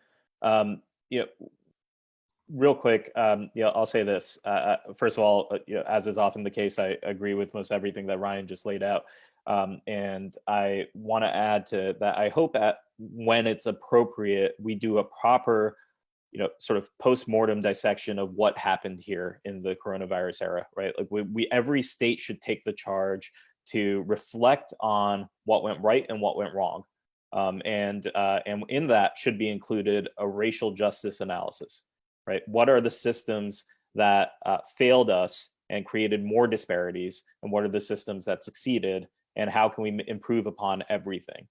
Real quick, I'll say this. First of all, as is often the case, I agree with most everything that Ryan just laid out. And I want to add to that, I hope that when it's appropriate, we do a proper, sort of post-mortem dissection of what happened here in the coronavirus era, right? Like every state should take the charge to reflect on what went right and what went wrong. And in that should be included a racial justice analysis, right? What are the systems that failed us and created more disparities? And what are the systems that succeeded? And how can we improve upon everything?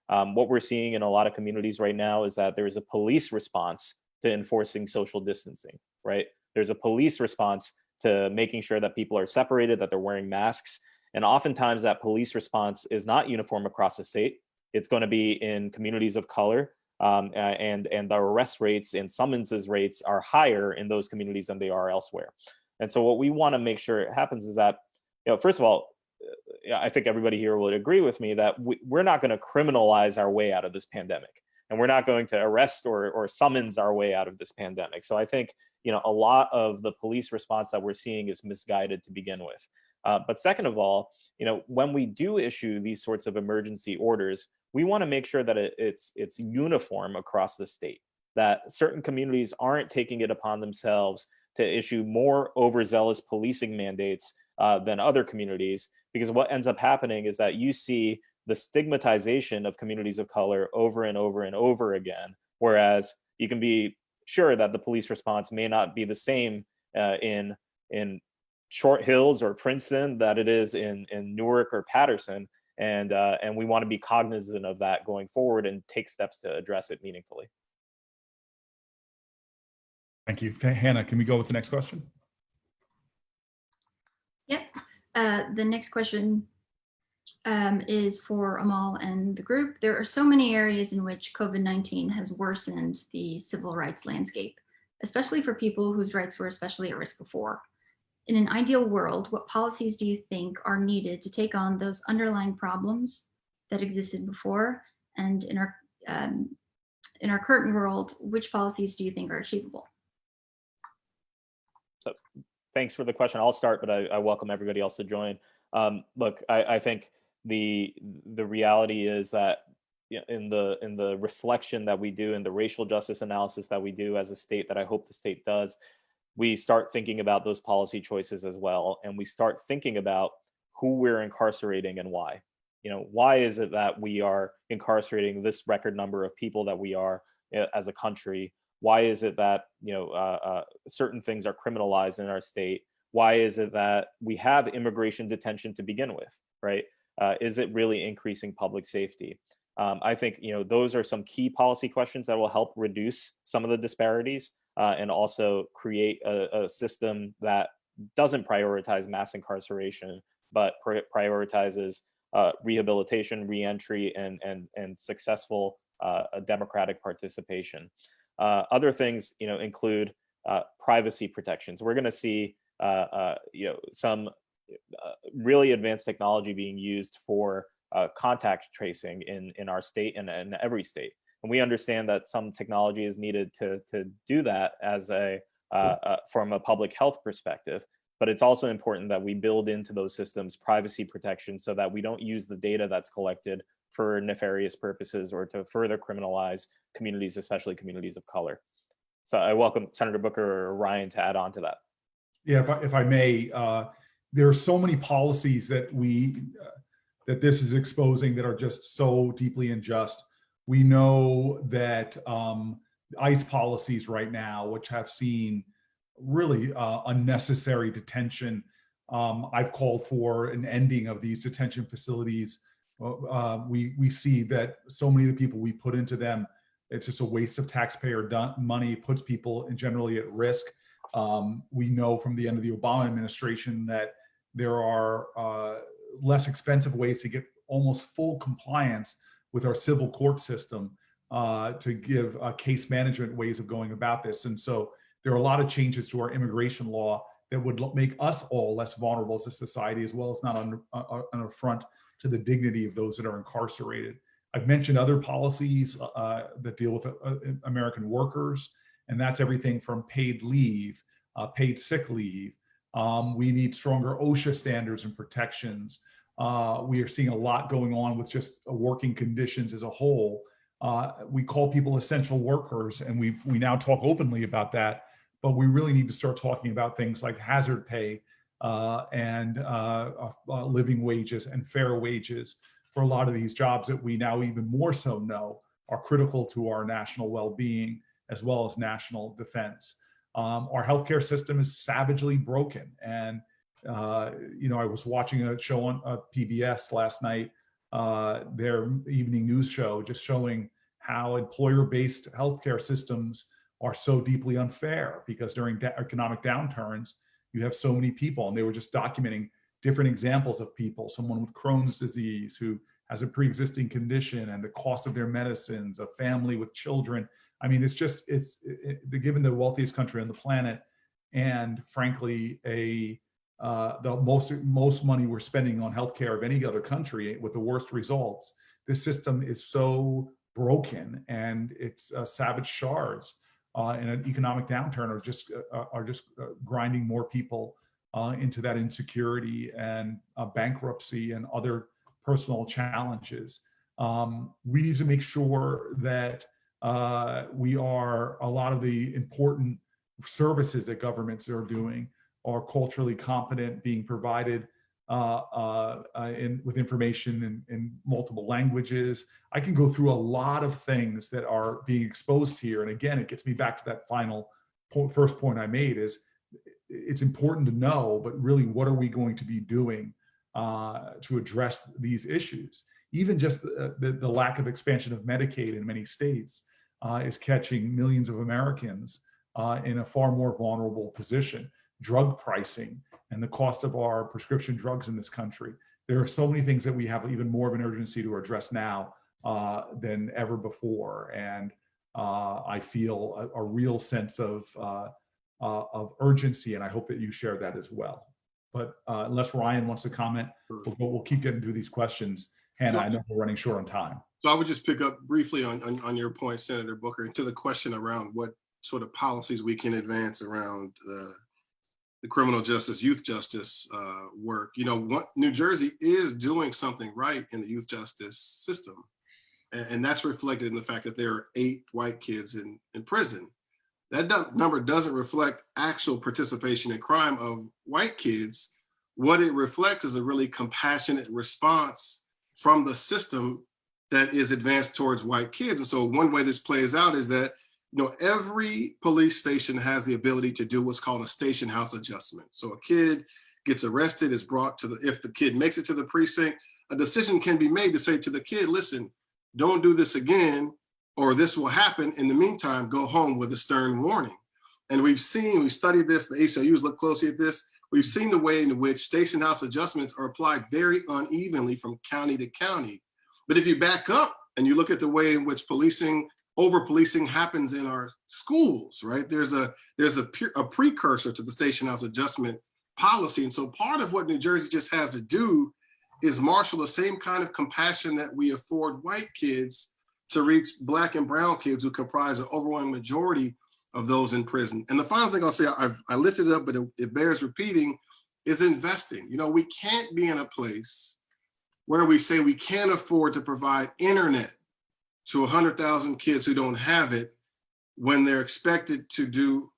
What we're seeing in a lot of communities right now is that there's a police response to enforcing social distancing, right? There's a police response to making sure that people are separated, that they're wearing masks. And oftentimes that police response is not uniform across the state. It's going to be in communities of color, and the arrest rates and summonses rates are higher in those communities than they are elsewhere. And so what we want to make sure happens is that, first of all, I think everybody here would agree with me that we're not going to criminalize our way out of this pandemic, and we're not going to arrest or summons our way out of this pandemic. So I think, a lot of the police response that we're seeing is misguided to begin with. But second of all, when we do issue these sorts of emergency orders, we want to make sure that it's uniform across the state, that certain communities aren't taking it upon themselves to issue more overzealous policing mandates than other communities, Because what ends up happening is that you see the stigmatization of communities of color over and over and over again, whereas you can be sure that the police response may not be the same in Short Hills or Princeton that it is in Newark or Patterson, and we want to be cognizant of that going forward and take steps to address it meaningfully. Thank you. Hannah, can we go with the next question? Yep. The next question is for Amol and the group. There are so many areas in which COVID-19 has worsened the civil rights landscape, especially for people whose rights were especially at risk before. In an ideal world, what policies do you think are needed to take on those underlying problems that existed before? And in our current world, which policies do you think are achievable? So thanks for the question. I'll start, but I welcome everybody else to join. Look, I think the reality is that in the reflection that we do, in the racial justice analysis that we do as a state, that I hope the state does, we start thinking about those policy choices as well. And we start thinking about who we're incarcerating and why. Why is it that we are incarcerating this record number of people that we are as a country? Why is it that certain things are criminalized in our state? Why is it that we have immigration detention to begin with, right? Is it really increasing public safety? I think those are some key policy questions that will help reduce some of the disparities and also create a system that doesn't prioritize mass incarceration, but prioritizes rehabilitation, reentry, and successful democratic participation. Other things, include privacy protections. We're going to see, some really advanced technology being used for contact tracing in our state and in every state. And we understand that some technology is needed to do that as from a public health perspective. But it's also important that we build into those systems privacy protection so that we don't use the data that's collected for nefarious purposes or to further criminalize communities, especially communities of color. So I welcome Senator Booker or Ryan to add on to that. Yeah, if I may, there are so many policies that that this is exposing that are just so deeply unjust. We know that ICE policies right now, which have seen really unnecessary detention. I've called for an ending of these detention facilities. We see that so many of the people we put into them, it's just a waste of taxpayer money, puts people generally at risk. We know from the end of the Obama administration that there are less expensive ways to get almost full compliance with our civil court system to give case management ways of going about this. And so there are a lot of changes to our immigration law that would make us all less vulnerable as a society, as well as not an affront to the dignity of those that are incarcerated. I've mentioned other policies that deal with American workers, and that's everything from paid leave, paid sick leave. We need stronger OSHA standards and protections. We are seeing a lot going on with just working conditions as a whole. We call people essential workers, and we now talk openly about that, but we really need to start talking about things like hazard pay and living wages and fair wages for a lot of these jobs that we now even more so know are critical to our national well-being as well as national defense. Our healthcare system is savagely broken, and I was watching a show on PBS last night, their evening news show, just showing how employer-based healthcare systems are so deeply unfair because during economic downturns, you have so many people, and they were just documenting different examples of people, someone with Crohn's disease who has a pre-existing condition and the cost of their medicines, a family with children. I mean, given the wealthiest country on the planet, and frankly, the most money we're spending on healthcare of any other country with the worst results. This system is so broken, and it's savage shards in an economic downturn are just grinding more people into that insecurity and bankruptcy and other personal challenges. We need to make sure that a lot of the important services that governments are doing are culturally competent, being provided with information in multiple languages. I can go through a lot of things that are being exposed here. And again, it gets me back to that first point I made is it's important to know, but really what are we going to be doing to address these issues? Even just the lack of expansion of Medicaid in many states is catching millions of Americans in a far more vulnerable position. Drug pricing and the cost of our prescription drugs in this country. There are so many things that we have even more of an urgency to address now than ever before. And I feel a real sense of urgency, and I hope that you share that as well. But unless Ryan wants to comment, we'll keep getting through these questions. Hannah, I know we're running short on time. So I would just pick up briefly on your point, Senator Booker, and to the question around what sort of policies we can advance around the criminal justice, youth justice work. You know, what New Jersey is doing something right in the youth justice system. And that's reflected in the fact that there are 8 white kids in prison. That number doesn't reflect actual participation in crime of white kids. What it reflects is a really compassionate response from the system that is advanced towards white kids. And so one way this plays out is that, you know, every police station has the ability to do what's called a station house adjustment. So a kid gets arrested, is brought to if the kid makes it to the precinct, a decision can be made to say to the kid, listen, don't do this again, or this will happen. In the meantime, go home with a stern warning. And we studied this, the ACLU's looked closely at this. We've seen the way in which station house adjustments are applied very unevenly from county to county. But if you back up and you look at the way in which over-policing happens in our schools, right? There's a precursor to the station house adjustment policy. And so part of what New Jersey just has to do is marshal the same kind of compassion that we afford white kids to reach Black and brown kids who comprise an overwhelming majority of those in prison. And the final thing I'll say, I lifted it up, but it bears repeating, is investing. You know, we can't be in a place where we say we can't afford to provide internet to 100,000 kids who don't have it when they're expected to do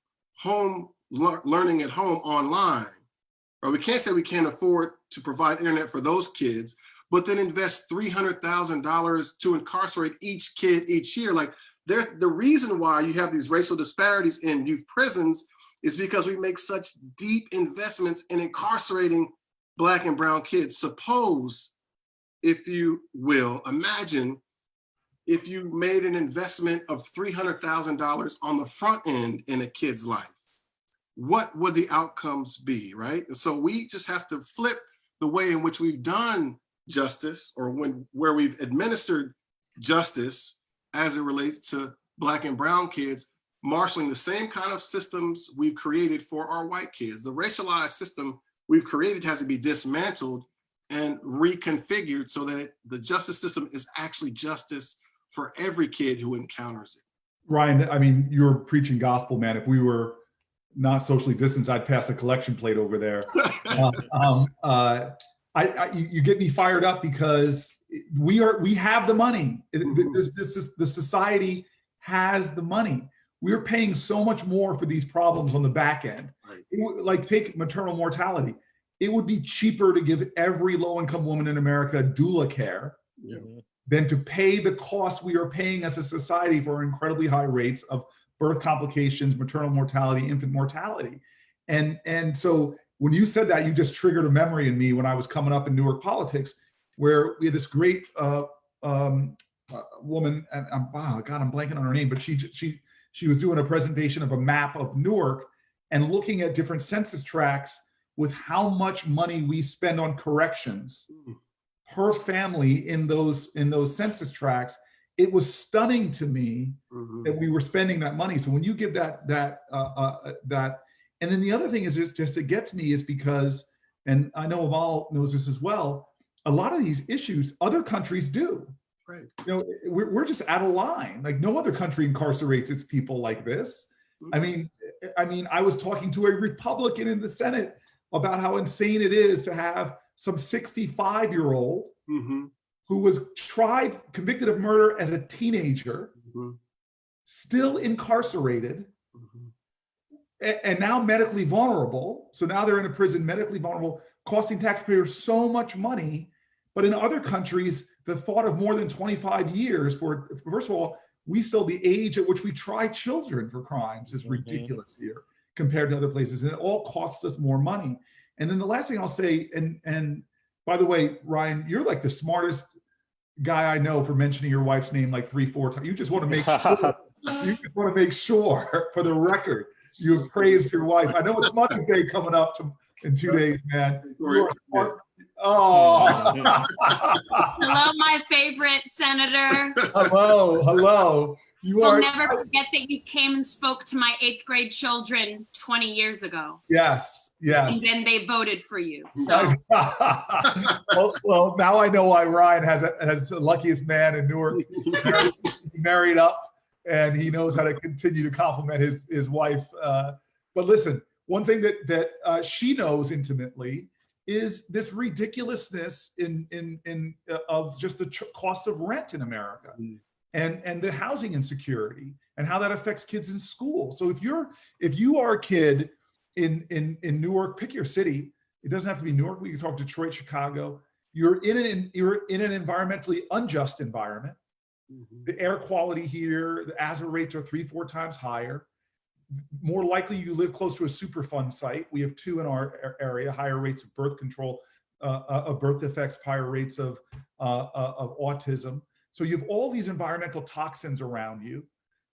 learning at home online. Or we can't say we can't afford to provide internet for those kids, but then invest $300,000 to incarcerate each kid each year. Like, the reason why you have these racial disparities in youth prisons is because we make such deep investments in incarcerating Black and brown kids. Suppose, if you will, imagine if you made an investment of $300,000 on the front end in a kid's life. What would the outcomes be, right? And so we just have to flip the way in which we've done justice, or where we've administered justice as it relates to Black and brown kids, marshaling the same kind of systems we've created for our white kids. The racialized system we've created has to be dismantled and reconfigured so that the justice system is actually justice for every kid who encounters it. Ryan, I mean, you're preaching gospel, man. If we were not socially distanced, I'd pass the collection plate over there. You get me fired up because we have the money. The society has the money. We're paying so much more for these problems on the back end. Right. Like, take maternal mortality. It would be cheaper to give every low-income woman in America doula care than to pay the cost we are paying as a society for incredibly high rates of birth complications, maternal mortality, infant mortality. And so when you said that, you just triggered a memory in me when I was coming up in Newark politics, where we had this great woman, and I'm blanking on her name, but she was doing a presentation of a map of Newark and looking at different census tracts with how much money we spend on corrections per family in those census tracts. It was stunning to me that we were spending that money. So when you give that, and then the other thing is just it gets me is because, and I know Amol knows this as well, a lot of these issues other countries do. Right. You know, we're just out of line. Like, no other country incarcerates its people like this. I mean, I was talking to a Republican in the Senate about how insane it is to have some 65-year-old who was convicted of murder as a teenager, still incarcerated, and now medically vulnerable. So now they're in a prison, medically vulnerable, costing taxpayers so much money. But in other countries, the thought of more than 25 years first of all, we still, the age at which we try children for crimes is ridiculous here compared to other places. And it all costs us more money. And then the last thing I'll say, and by the way, Ryan, you're like the smartest guy I know for mentioning your wife's name like 3-4 times. You just want to make sure, for the record, you have praised your wife. I know it's Mother's Day coming up in 2 days, man. You are smart. Oh. Hello, my favorite senator. Hello. We'll never forget that you came and spoke to my 8th grade children 20 years ago. Yes. And then they voted for you. So. well, now I know why Ryan has the luckiest man in Newark, married up, and he knows how to continue to compliment his wife. But listen, one thing that she knows intimately is this ridiculousness of just the cost of rent in America. And the housing insecurity and how that affects kids in school. So if you are a kid in Newark, pick your city. It doesn't have to be Newark. We can talk Detroit, Chicago. You're in an environmentally unjust environment. The air quality here, the ASA rates are 3-4 times higher. More likely you live close to a Superfund site. We have 2 in our area, higher rates of birth control, of birth defects, higher rates of autism. So you have all these environmental toxins around you.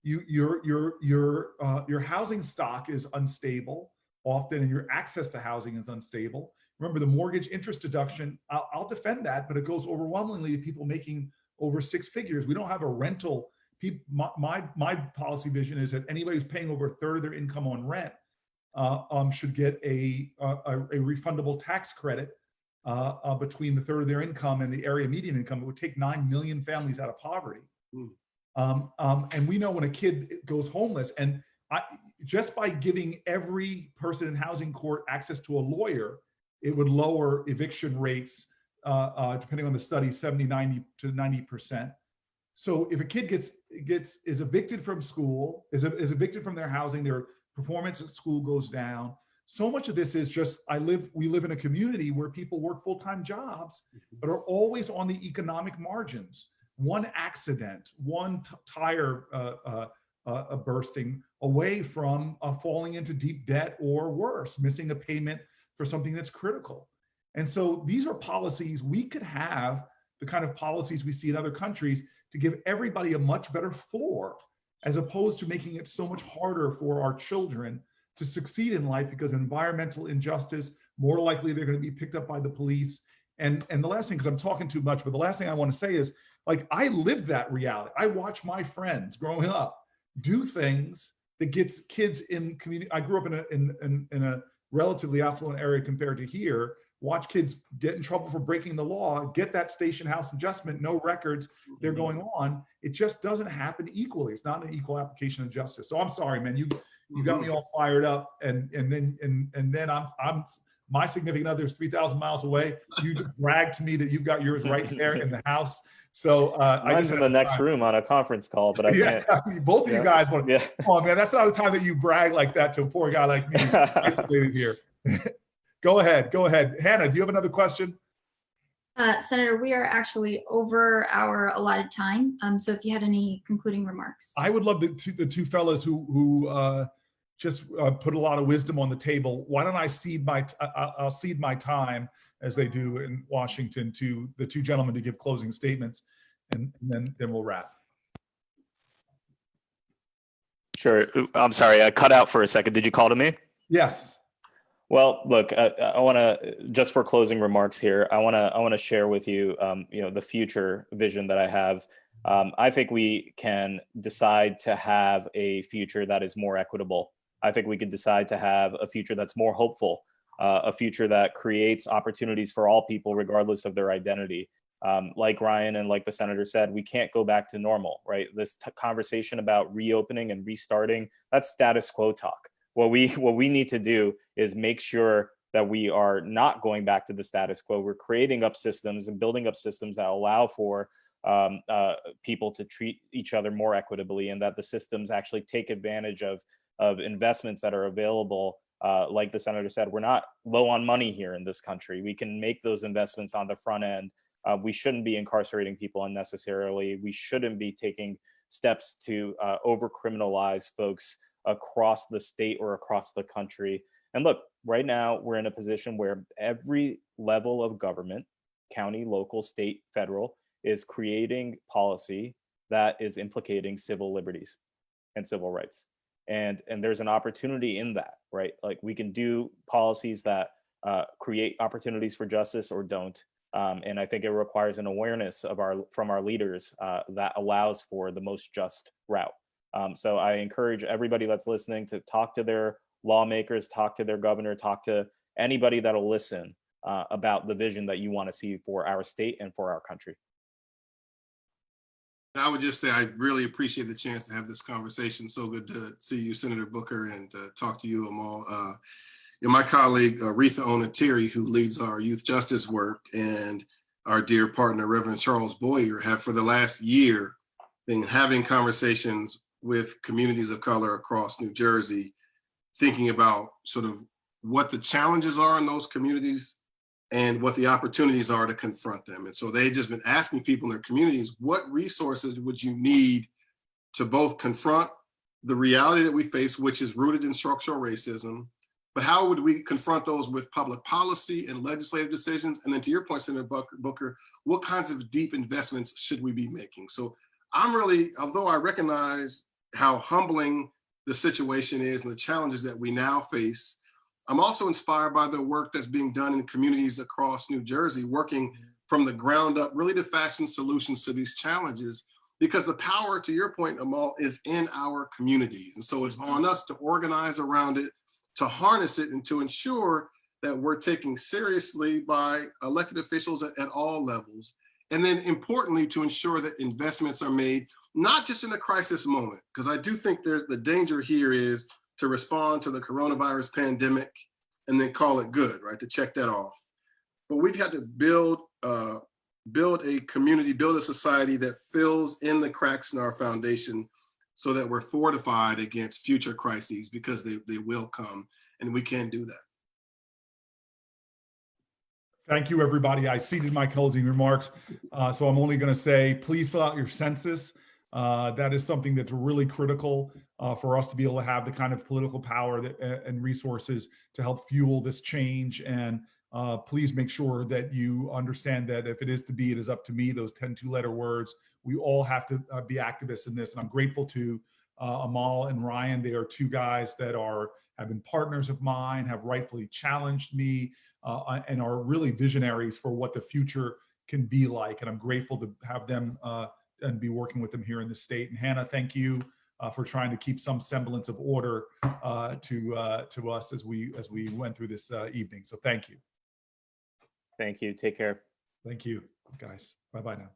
Your housing stock is unstable often, and your access to housing is unstable. Remember the mortgage interest deduction, I'll defend that, but it goes overwhelmingly to people making over 6 figures. We don't have a rental. My policy vision is that anybody who's paying over 1/3 of their income on rent should get a refundable tax credit between the 1/3 of their income and the area median income. It would take 9 million families out of poverty. And we know when a kid goes homeless, and just by giving every person in housing court access to a lawyer, it would lower eviction rates, depending on the study, 70 to 90%. So if a kid is evicted from school, is evicted from their housing, their performance at school goes down. So much of this is just, we live in a community where people work full-time jobs, but are always on the economic margins. One accident, one tire bursting away from falling into deep debt, or worse, missing a payment for something that's critical. And so these are policies we could have, the kind of policies we see in other countries, to give everybody a much better floor, as opposed to making it so much harder for our children to succeed in life because of environmental injustice. More likely they're going to be picked up by the police. And the last thing, because I'm talking too much, but the last thing I want to say is, like, I lived that reality. I watched my friends growing up do things that gets kids in community. I grew up in a relatively affluent area compared to here. Watch kids get in trouble for breaking the law, get that station house adjustment, no records, they're going on. It just doesn't happen equally. It's not an equal application of justice. So I'm sorry, man. You got me all fired up, and then I'm my significant other is 3,000 miles away. You bragged to me that you've got yours right there in the house. So I just in the next room on a conference call, but I can't. Both of you guys want. Yeah. Come on, man. That's not the time that you brag like that to a poor guy like me isolated here. Go ahead. Hannah, do you have another question? Senator, we are actually over our allotted time. So if you had any concluding remarks. I would love the two fellas who just put a lot of wisdom on the table. Why don't I'll cede my time, as they do in Washington, to the 2 gentlemen to give closing statements, and then we'll wrap. Sure. I'm sorry, I cut out for a second. Did you call to me? Yes. Well, look, I want to, just for closing remarks here, I want to share with you, the future vision that I have. I think we can decide to have a future that is more equitable. I think we could decide to have a future that's more hopeful, a future that creates opportunities for all people, regardless of their identity. Like Ryan and like the senator said, we can't go back to normal, right? This conversation about reopening and restarting, that's status quo talk. What we need to do is make sure that we are not going back to the status quo. We're creating up systems and building up systems that allow for people to treat each other more equitably, and that the systems actually take advantage of of investments that are available. Like the senator said, we're not low on money here in this country. We can make those investments on the front end. We shouldn't be incarcerating people unnecessarily. We shouldn't be taking steps to over-criminalize folks across the state or across the country. And look, right now we're in a position where every level of government, county, local, state, federal, is creating policy that is implicating civil liberties and civil rights. And there's an opportunity in that, right? Like, we can do policies that create opportunities for justice or don't. And I think it requires an awareness of from our leaders that allows for the most just route. So I encourage everybody that's listening to talk to their lawmakers, talk to their governor, talk to anybody that'll listen about the vision that you want to see for our state and for our country. I would just say I really appreciate the chance to have this conversation. So good to see you, Senator Booker, and talk to you, Amol. My colleague, Retha Onatiri, who leads our youth justice work, and our dear partner, Reverend Charles Boyer, have for the last year been having conversations with communities of color across New Jersey, thinking about sort of what the challenges are in those communities and what the opportunities are to confront them. And so they've just been asking people in their communities, what resources would you need to both confront the reality that we face, which is rooted in structural racism, but how would we confront those with public policy and legislative decisions? And then to your point, Senator Booker, what kinds of deep investments should we be making? So I'm really, although I recognize how humbling the situation is and the challenges that we now face, I'm also inspired by the work that's being done in communities across New Jersey, working from the ground up, really to fashion solutions to these challenges, because the power, to your point, Amol, is in our communities. And so it's on us to organize around it, to harness it, and to ensure that we're taken seriously by elected officials at all levels. And then importantly, to ensure that investments are made, not just in a crisis moment, because I do think the danger here is to respond to the coronavirus pandemic and then call it good, right? To check that off. But we've had to build a community, build a society that fills in the cracks in our foundation so that we're fortified against future crises, because they will come, and we can do that. Thank you, everybody. I ceded my closing remarks, so I'm only going to say, please fill out your census. That is something that's really critical for us to be able to have the kind of political power and resources to help fuel this change. And please make sure that you understand that if it is to be, it is up to me, those 10 two-letter words. We all have to be activists in this. And I'm grateful to Amol and Ryan. They are two guys that have been partners of mine, have rightfully challenged me, and are really visionaries for what the future can be like. And I'm grateful to have them and be working with them here in the state. And Hannah, thank you for trying to keep some semblance of order to us as we went through this evening. So thank you. Thank you. Take care. Thank you, guys. Bye-bye now.